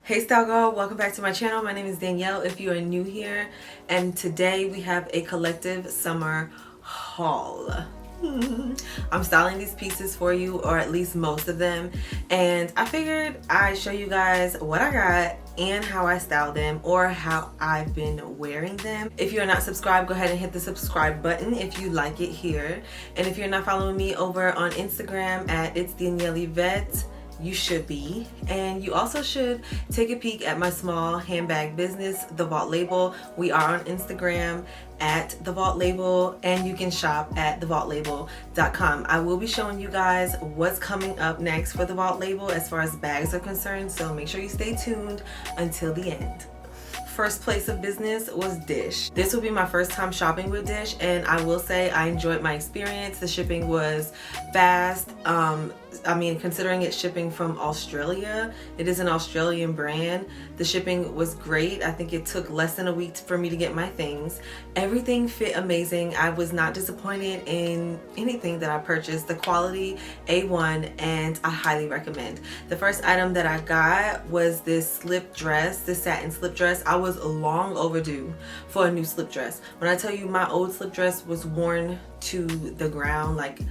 Hey style girl, welcome back to my channel. My name is Danielle if you are new here, and today we have a collective summer haul. I'm styling these pieces for you, or at least most of them, and I figured I'd show you guys what I got and how I style them, or how I've been wearing them. If you're not subscribed, go ahead and hit the subscribe button if you like it here, and if you're not following me over on Instagram at It's Danielle Vet, you should be. And you also should take a peek at my small handbag business, The Vault Label. We are on Instagram at The Vault Label, and you can shop at thevaultlabel.com. I will be showing you guys what's coming up next for The Vault Label as far as bags are concerned, so make sure you stay tuned until the end. First place of business was Dissh. This will be my first time shopping with Dissh, and I will say I enjoyed my experience. The shipping was fast. I mean, considering it's shipping from Australia, it is an Australian brand. The shipping was great. I think it took less than a week for me to get my things. Everything fit amazing. I was not disappointed in anything that I purchased. The quality A1, and I highly recommend. The first item that I got was this slip dress, this satin slip dress. I was long overdue for a new slip dress. When I tell you my old slip dress was worn to the ground, like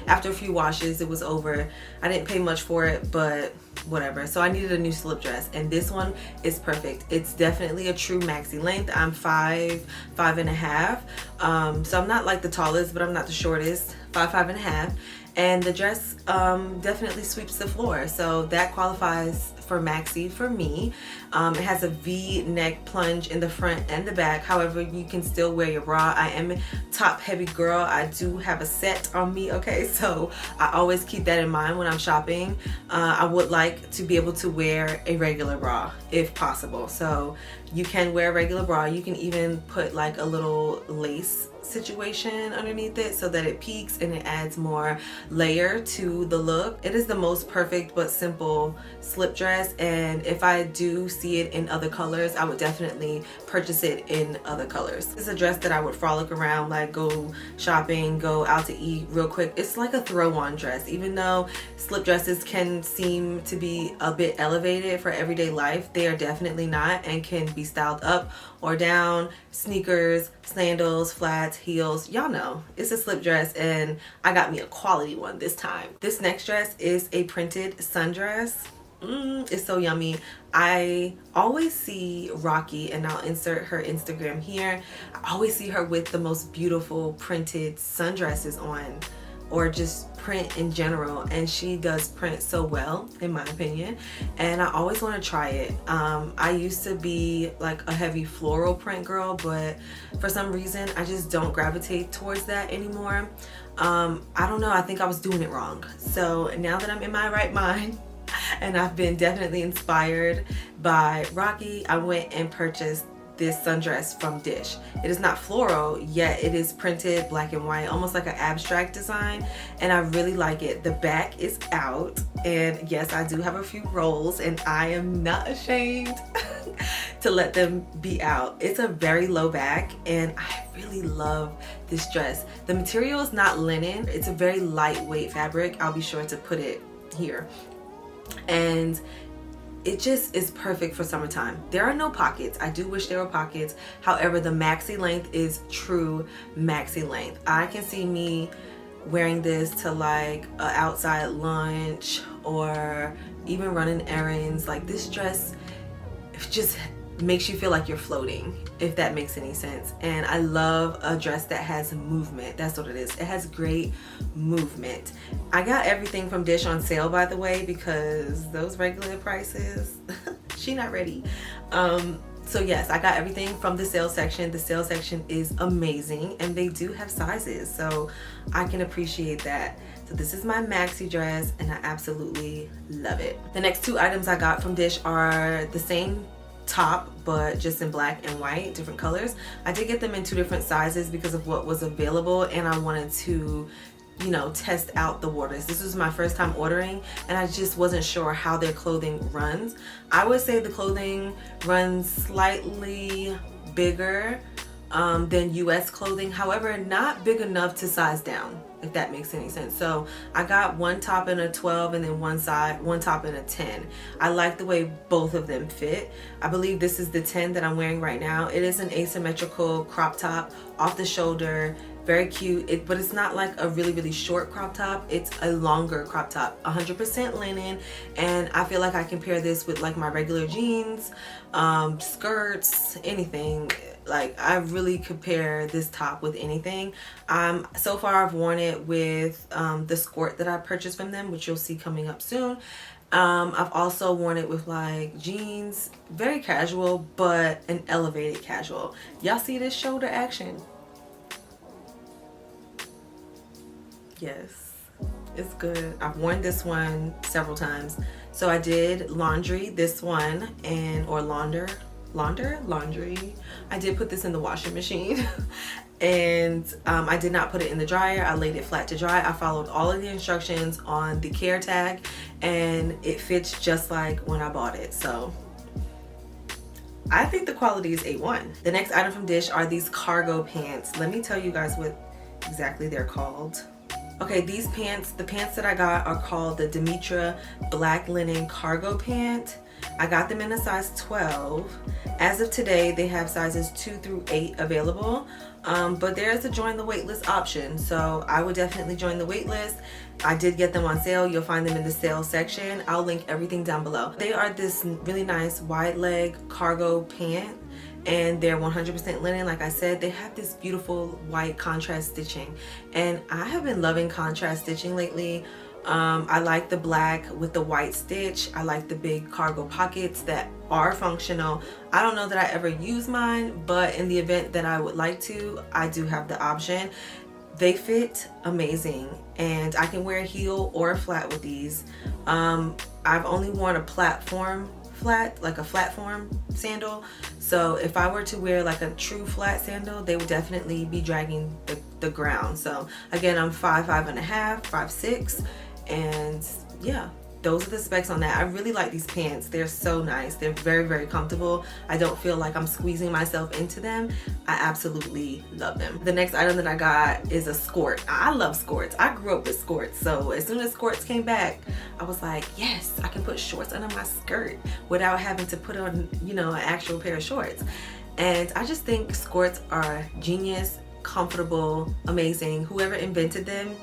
after a few washes it was over. I didn't pay much for it, but whatever. So I needed a new slip dress, and this one is perfect. It's definitely a true maxi length. I'm 5'5.5", so I'm not like the tallest, but I'm not the shortest. 5'5.5", and the dress definitely sweeps the floor, so that qualifies for maxi for me. It has a V-neck plunge in the front and the back. However, you can still wear your bra. I am a top heavy girl. I do have a set on me, okay? So I always keep that in mind when I'm shopping. I would like to be able to wear a regular bra if possible. So you can wear a regular bra. You can even put like a little lace situation underneath it so that it peaks and it adds more layer to the look. It is the most perfect but simple slip dress, and if I do see it in other colors, I would definitely purchase it in other colors. It's a dress that I would frolic around, like go shopping, go out to eat real quick. It's like a throw-on dress. Even though slip dresses can seem to be a bit elevated for everyday life, they are definitely not, and can be styled up or down. Sneakers, sandals, flats, heels, y'all know it's a slip dress, and I got me a quality one this time. This next dress is a printed sundress. It's so yummy. I always see Rocky, and I'll insert her Instagram here. I always see her with the most beautiful printed sundresses on, or just print in general, and she does print so well in my opinion, and I always want to try it. I used to be like a heavy floral print girl, but for some reason I just don't gravitate towards that anymore. I don't know, I think I was doing it wrong. So now that I'm in my right mind and I've been definitely inspired by Rocky, I went and purchased this sundress from Dissh. It is not floral, yet it is printed black and white, almost like an abstract design, and I really like it. The back is out, and yes, I do have a few rolls, and I am not ashamed to let them be out. It's a very low back, and I really love this dress. The material is not linen. It's a very lightweight fabric. I'll be sure to put it here, and it just is perfect for summertime. There are no pockets. I do wish there were pockets. However, the maxi length is true maxi length. I can see me wearing this to like a outside lunch, or even running errands. Like, this dress just makes you feel like you're floating, if that makes any sense. And I love a dress that has movement. That's what it is. It has great movement. I got everything from Dissh on sale, by the way, because those regular prices she not ready. So yes, I got everything from the sale section. The sale section is amazing, and they do have sizes, so I can appreciate that. So this is my maxi dress, and I absolutely love it. The next two items I got from Dissh are the same top, but just in black and white, different colors. I did get them in two different sizes because of what was available, and I wanted to, you know, test out the waters. This was my first time ordering, and I just wasn't sure how their clothing runs. I would say the clothing runs slightly bigger than US clothing. However, not big enough to size down, if that makes any sense. So I got one top in a 12 and then one top in a 10. I like the way both of them fit. I believe this is the 10 that I'm wearing right now. It is an asymmetrical crop top, off the shoulder, very cute. But it's not like a really short crop top. It's a longer crop top, 100% linen. And I feel like I can pair this with like my regular jeans, skirts, anything. Like, I really could pair this top with anything. So far I've worn it with the skirt that I purchased from them, which you'll see coming up soon. I've also worn it with like jeans, very casual, but an elevated casual. Y'all see this shoulder action? Yes, it's good. I've worn this one several times. So I did laundry this one, or laundry. I did put this in the washing machine and I did not put it in the dryer. I laid it flat to dry. I followed all of the instructions on the care tag and it fits just like when I bought it. So I think the quality is A1. The next item from Dissh are these cargo pants. Let me tell you guys what exactly they're called. Okay, these pants, the pants that I got are called the Demetra Black Linen Cargo Pant. I got them in a size 12. As of today, they have sizes 2 through 8 available, but there is a join the waitlist option, so I would definitely join the waitlist. I did get them on sale. You'll find them in the sale section. I'll link everything down below. They are this really nice wide leg cargo pant, and they're 100% linen. Like I said, they have this beautiful white contrast stitching, and I have been loving contrast stitching lately. I like the black with the white stitch. I like the big cargo pockets that are functional. I don't know that I ever use mine, but in the event that I would like to, I do have the option. They fit amazing, and I can wear a heel or a flat with these. I've only worn a platform flat, like a platform sandal. So if I were to wear like a true flat sandal, they would definitely be dragging the ground. So again, I'm 5'5.5", 5'6", and yeah, those are the specs on that. I really like these pants. They're so nice. They're very comfortable. I don't feel like I'm squeezing myself into them. I absolutely love them. The next item that I got is a skirt. I love skirts. I grew up with skirts. So as soon as skirts came back, I was like, yes, I can put shorts under my skirt without having to put on, you know, an actual pair of shorts. And I just think skirts are genius, comfortable, amazing. Whoever invented them,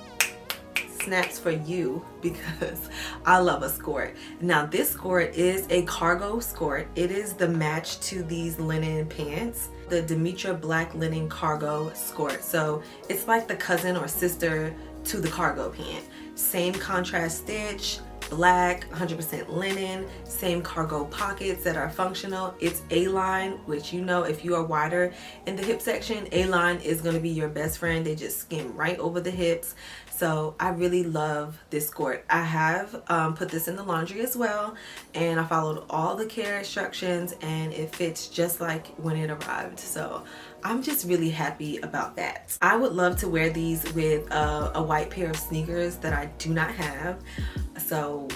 snaps for you, because I love a skirt. Now this skirt is a cargo skirt. It is the match to these linen pants, the Demetra Black Linen Cargo skirt. So it's like the cousin or sister to the cargo pant. Same contrast stitch, black, 100% linen, same cargo pockets that are functional. It's A-line, which, you know, if you are wider in the hip section, A-line is going to be your best friend. They just skim right over the hips. So I really love this skirt. I have put this in the laundry as well, and I followed all the care instructions, and it fits just like when it arrived. So I'm just really happy about that. I would love to wear these with a white pair of sneakers that I do not have. So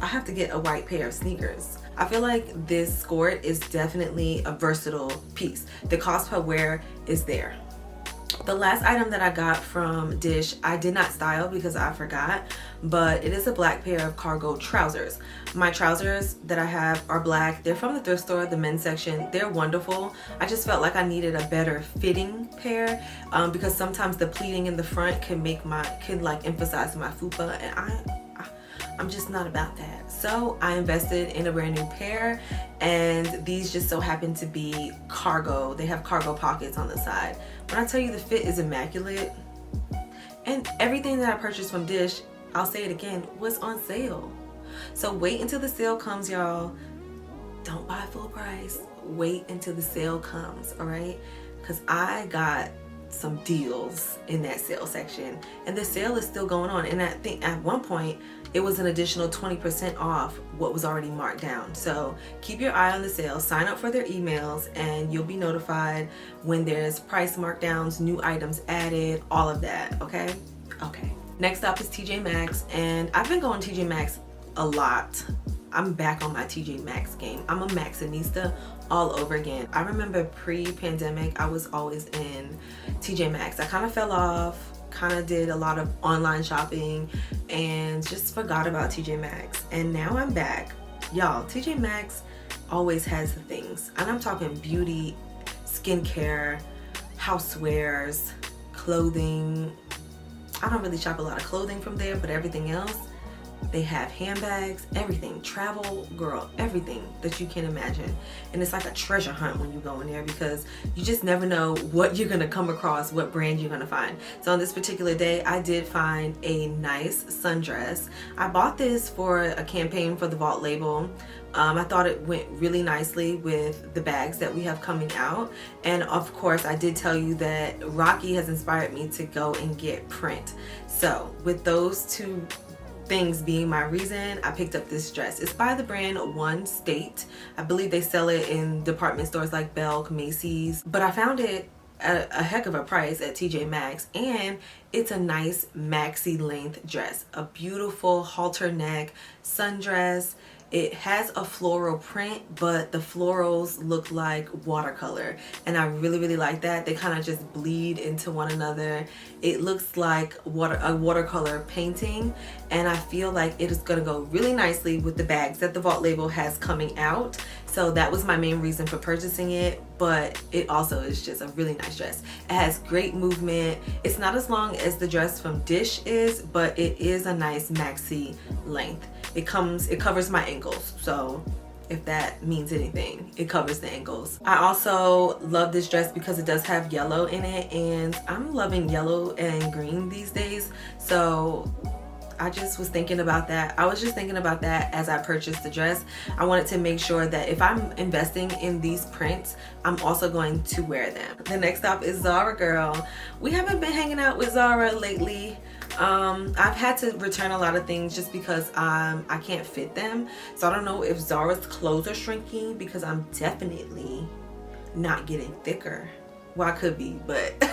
I have to get a white pair of sneakers. I feel like this skirt is definitely a versatile piece. The cost per wear is there. The last item that I got from Dissh, I did not style because I forgot, but it is a black pair of cargo trousers. My trousers that I have are black. They're from the thrift store, the men's section. They're wonderful. I just felt like I needed a better fitting pair because sometimes the pleating in the front can like emphasize my fupa, and I'm just not about that. So I invested in a brand new pair, and these just so happen to be cargo. They have cargo pockets on the side. When I tell you the fit is immaculate, and everything that I purchased from Dissh, I'll say it again, was on sale. So wait until the sale comes, y'all. Don't buy full price. Wait until the sale comes, all right? Because I got some deals in that sale section, and the sale is still going on, and I think at one point it was an additional 20% off what was already marked down. So keep your eye on the sale, sign up for their emails, and you'll be notified when there's price markdowns, new items added, all of that. Okay. Next up is TJMAXX, and I've been going TJMAXX a lot I'm back on my TJMAXX game. I'm a Maxinista all over again. I remember pre-pandemic, I was always in TJMAXX. I kind of fell off, kind of did a lot of online shopping and just forgot about TJMAXX. And now I'm back. Y'all, TJMAXX always has the things. And I'm talking beauty, skincare, housewares, clothing. I don't really shop a lot of clothing from there, but everything else, they have handbags, everything, travel, girl, everything that you can imagine. And it's like a treasure hunt when you go in there because you just never know what you're gonna come across, what brand you're gonna find. So on this particular day, I did find a nice sundress. I bought this for a campaign for the Vault label. I thought it went really nicely with the bags that we have coming out. And of course, I did tell you that Rocky has inspired me to go and get print. So with those two things being my reason, I picked up this dress. It's by the brand One State. I believe they sell it in department stores like Belk, Macy's, but I found it at a heck of a price at TJMAXX, and it's a nice maxi length dress, a beautiful halter neck sundress. It has a floral print, but the florals look like watercolor, and I really like that. They kind of just bleed into one another. It looks like a watercolor painting, and I feel like it is going to go really nicely with the bags that the Vault label has coming out. So that was my main reason for purchasing it, but it also is just a really nice dress. It has great movement. It's not as long as the dress from Dissh is, but it is a nice maxi length. It covers my ankles, so if that means anything, it covers the ankles. I also love this dress because it does have yellow in it, and I'm loving yellow and green these days, so I just was thinking about that. I was just thinking about that as I purchased the dress. I wanted to make sure that if I'm investing in these prints, I'm also going to wear them. The next stop is Zara, girl. We haven't been hanging out with Zara lately. I've had to return a lot of things just because I can't fit them. So I don't know if Zara's clothes are shrinking because I'm definitely not getting thicker. Well, I could be, but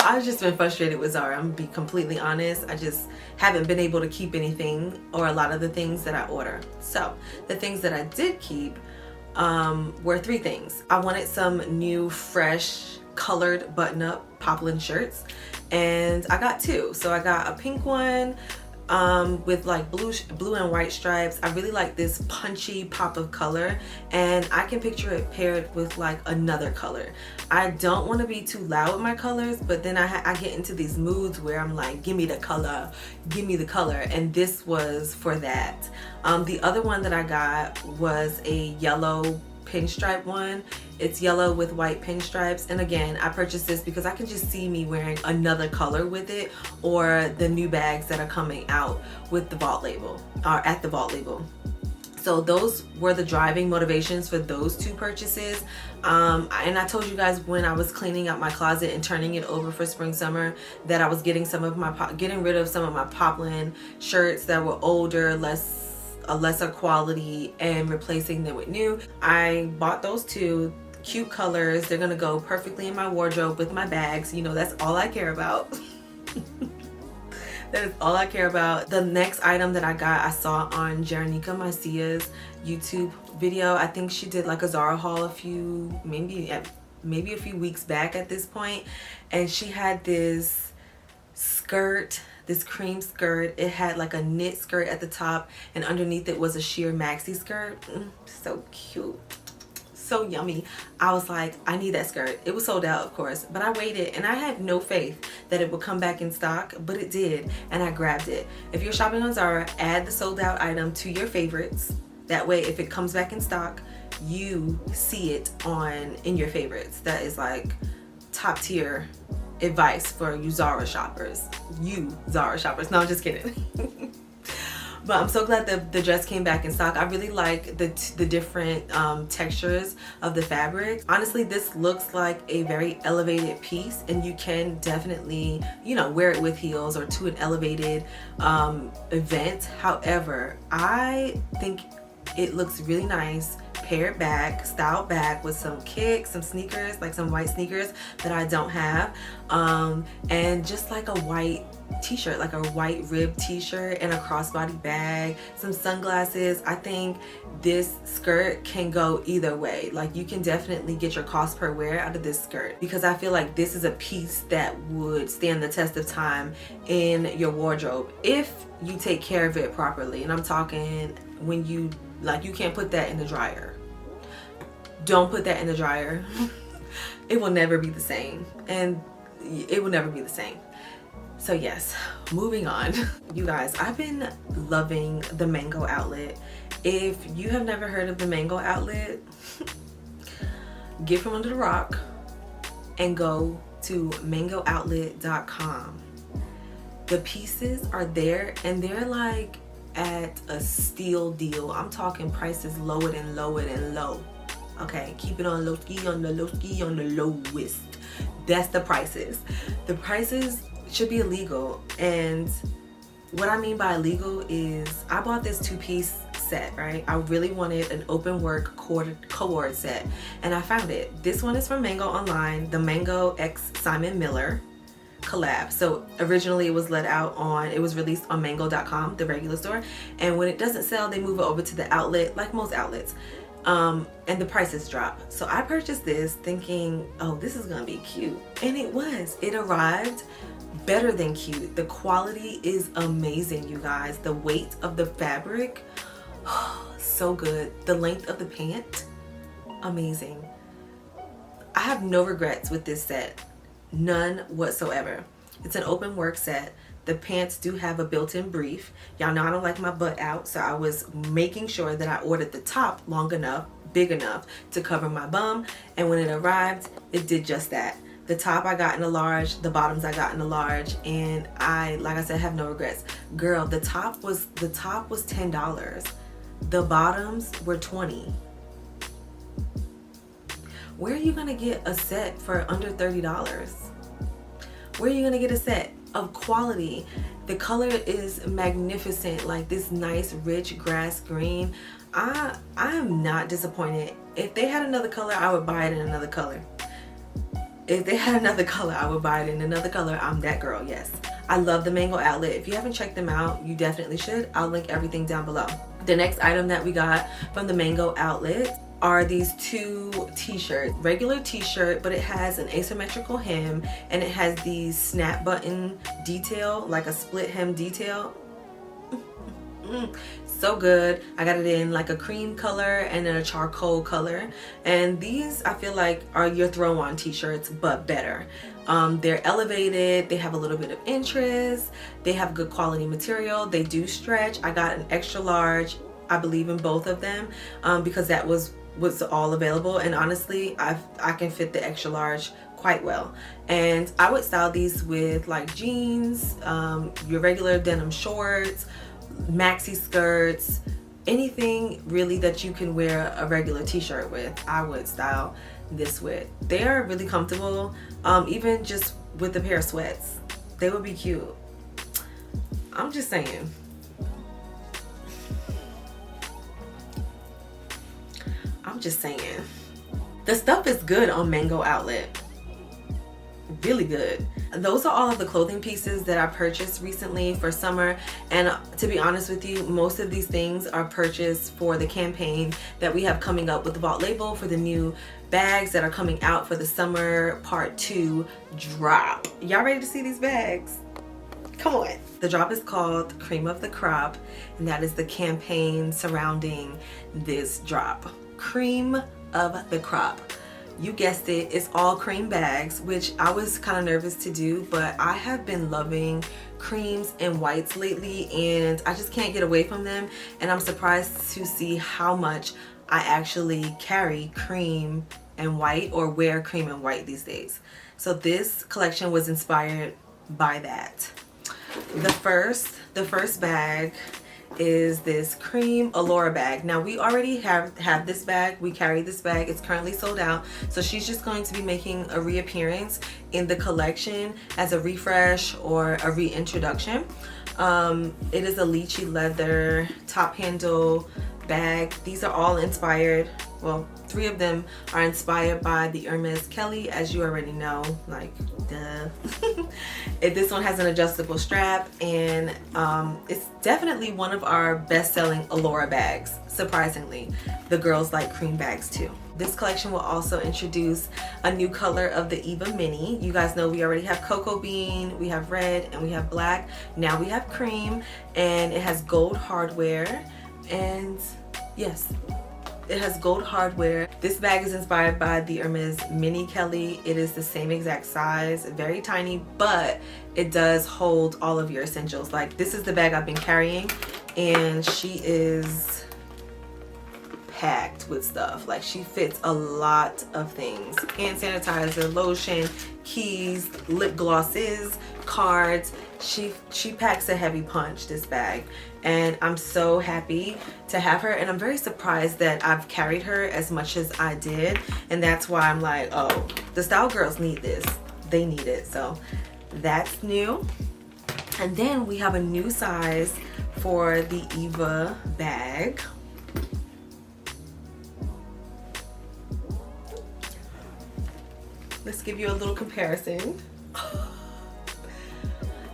I've just been frustrated with Zara. I'm gonna be completely honest. I just haven't been able to keep anything, or a lot of the things that I order. So the things that I did keep were three things. I wanted some new fresh colored button-up poplin shirts, and I got two. So I got a pink one with like blue and white stripes. I really like this punchy pop of color, and I can picture it paired with like another color. I don't want to be too loud with my colors, but then I get into these moods where I'm like, give me the color, give me the color, and this was for that. The other one that I got was a yellow pinstripe one. It's yellow with white pinstripes, and again, I purchased this because I can just see me wearing another color with it, or the new bags that are coming out with the Vault label, or at the Vault label. So those were the driving motivations for those two purchases. And I told you guys when I was cleaning out my closet and turning it over for spring summer that I was getting rid of some of my poplin shirts that were older, a lesser quality, and replacing them with new. I bought those two. Cute colors. They're gonna go perfectly in my wardrobe with my bags. You know, that's all I care about. That is all I care about. The next item that I got, I saw on Jeranika Macia's YouTube video. I think she did like a Zara haul maybe a few weeks back at this point, and she had this skirt, this cream skirt. It had like a knit skirt at the top, and underneath it was a sheer maxi skirt. So cute, so yummy. I was like, I need that skirt. It was sold out, of course, but I waited, and I had no faith that it would come back in stock, but it did, and I grabbed it. If you're shopping on Zara, add the sold out item to your favorites. That way, if it comes back in stock, you see it in your favorites. That is like top tier advice for you Zara shoppers. No, I'm just kidding. But I'm so glad that the dress came back in stock. I really like the different textures of the fabric. Honestly, this looks like a very elevated piece, and you can definitely, you know, wear it with heels or to an elevated event. However, I think it looks really nice paired bag, styled bag with some kicks, some sneakers, like some white sneakers that I don't have, and just like a white t-shirt, like a white rib t-shirt and a crossbody bag, some sunglasses. I think this skirt can go either way. Like, you can definitely get your cost per wear out of this skirt, because I feel like this is a piece that would stand the test of time in your wardrobe if you take care of it properly. And I'm talking when you, like, you can't put that in the dryer. Don't put that in the dryer. It will never be the same, and it will never be the same. So yes, moving on. You guys, I've been loving the Mango outlet. If you have never heard of the Mango outlet, get from under the rock and go to mangooutlet.com. The pieces are there, and they're like at a steal deal. I'm talking prices lower than lower than low. Okay, keep it on low ski, on the low ski, on the lowest. That's the prices. The prices should be illegal, and what I mean by illegal is I bought this two-piece set, right? I really wanted an open work cord set, and I found it. This one is from Mango online, the Mango x Simon Miller collab. So originally it was it was released on mango.com, the regular store, and when it doesn't sell, they move it over to the outlet, like most outlets, and the prices drop. So I purchased this thinking, oh, this is gonna be cute, and it was. It arrived better than cute. The quality is amazing, you guys. The weight of the fabric, so good. The length of the pant, amazing. I have no regrets with this set, none whatsoever. It's an open work set. The pants do have a built-in brief. Y'all know I don't like my butt out, so I was making sure that I ordered the top long enough, big enough to cover my bum, and when it arrived, it did just that. The top I got in a large, the bottoms I got in a large, and like I said, have no regrets. Girl, the top was $10. The bottoms were $20. Where are you gonna get a set for under $30? Where are you gonna get a set of quality? The color is magnificent, like this nice rich grass green. I am not disappointed. If they had another color, I would buy it in another color. If they had another color, I would buy it in another color. I'm that girl, yes. I love the Mango outlet. If you haven't checked them out, you definitely should. I'll link everything down below. The next item that we got from the Mango outlet are these two t-shirts. Regular t-shirt, but it has an asymmetrical hem, and it has the snap button detail, like a split hem detail. So good. I got it in like a cream color and then a charcoal color, and these I feel like are your throw-on t-shirts, but better. They're elevated, they have a little bit of interest, they have good quality material, they do stretch. I got an extra large, I believe, in both of them, because that was all available, and honestly I can fit the extra large quite well. And I would style these with like jeans, your regular denim shorts, maxi skirts, anything really that you can wear a regular t-shirt with. I would style this with. They are really comfortable, even just with a pair of sweats they would be cute. I'm just saying. The stuff is good on Mango outlet, really good. Those are all of the clothing pieces that I purchased recently for summer, and to be honest with you, most of these things are purchased for the campaign that we have coming up with the Vault label for the new bags that are coming out for the summer part 2 drop. Y'all ready to see these bags? Come on. The drop is called Cream of the Crop, and that is the campaign surrounding this drop. Cream of the Crop. You guessed it, it's all cream bags, which I was kind of nervous to do, but I have been loving creams and whites lately, and I just can't get away from them, and I'm surprised to see how much I actually carry cream and white, or wear cream and white these days. So this collection was inspired by that. The first bag is this cream Allura bag. Now we already have this bag, we carry this bag, it's currently sold out, so she's just going to be making a reappearance in the collection as a refresh or a reintroduction. It is a lychee leather top handle bag. These are all inspired well, 3 of them are inspired by the Hermes Kelly, as you already know, like duh. This one has an adjustable strap, and it's definitely one of our best-selling Allura bags. Surprisingly, the girls like cream bags too. This collection will also introduce a new color of the Eva Mini. You guys know we already have cocoa bean, we have red, and we have black. Now we have cream, and it has gold hardware, and yes, it has gold hardware. This bag is inspired by the Hermes Mini Kelly. It is the same exact size, very tiny, but it does hold all of your essentials. Like, this is the bag I've been carrying, and she is packed with stuff. Like, she fits a lot of things: hand sanitizer, lotion, keys, lip glosses, cards. She packs a heavy punch, this bag, and I'm so happy to have her, and I'm very surprised that I've carried her as much as I did, and that's why I'm like, oh, the style girls need this. They need it. So that's new. And then we have a new size for the Eva bag. Let's give you a little comparison.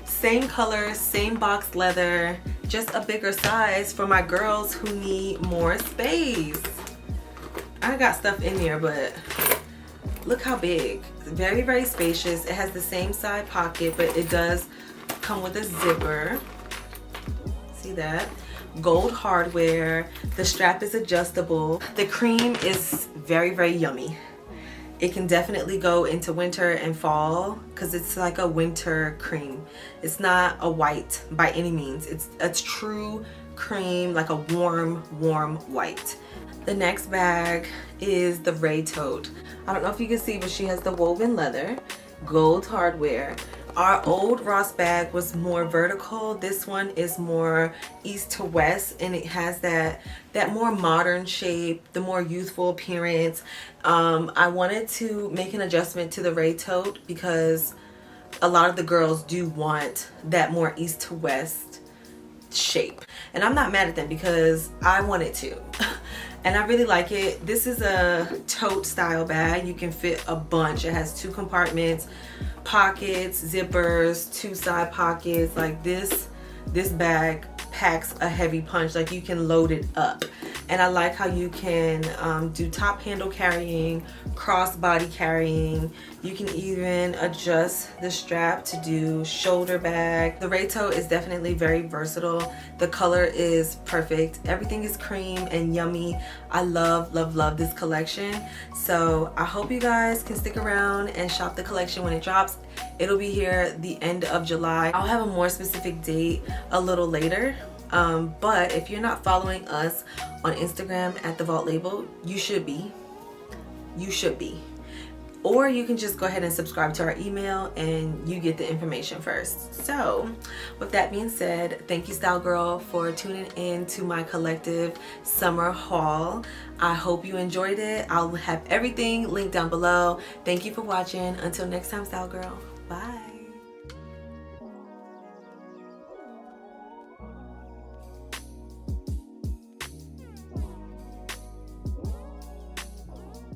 Same color, same box leather, just a bigger size for my girls who need more space. I got stuff in there, but look how big. Very, very spacious. It has the same side pocket, but it does come with a zipper. See that? Gold hardware. The strap is adjustable. The cream is very, very yummy. It can definitely go into winter and fall because it's like a winter cream. It's not a white by any means. It's a true cream, like a warm white. The next bag is the Ray Tote. I don't know if you can see, but she has the woven leather, gold hardware. Our old Ross bag was more vertical. This one is more east to west, and it has that more modern shape, the more youthful appearance. I wanted to make an adjustment to the Ray Tote because a lot of the girls do want that more east to west shape, and I'm not mad at them because I want it to. And I really like it. This is a tote style bag. You can fit a bunch. It has 2 compartments, pockets, zippers, 2 side pockets. Like this bag packs a heavy punch. Like, you can load it up. And I like how you can do top handle carrying, cross body carrying. You can even adjust the strap to do shoulder bag. The Ray Tote is definitely very versatile. The color is perfect. Everything is cream and yummy. I love this collection. So I hope you guys can stick around and shop the collection when it drops. It'll be here the end of July. I'll have a more specific date a little later. But if you're not following us on Instagram at The Vault Label, you should be. You should be. Or you can just go ahead and subscribe to our email and you get the information first. So with that being said, thank you, Style Girl, for tuning in to my collective summer haul. I hope you enjoyed it. I'll have everything linked down below. Thank you for watching. Until next time, Style Girl. Bye.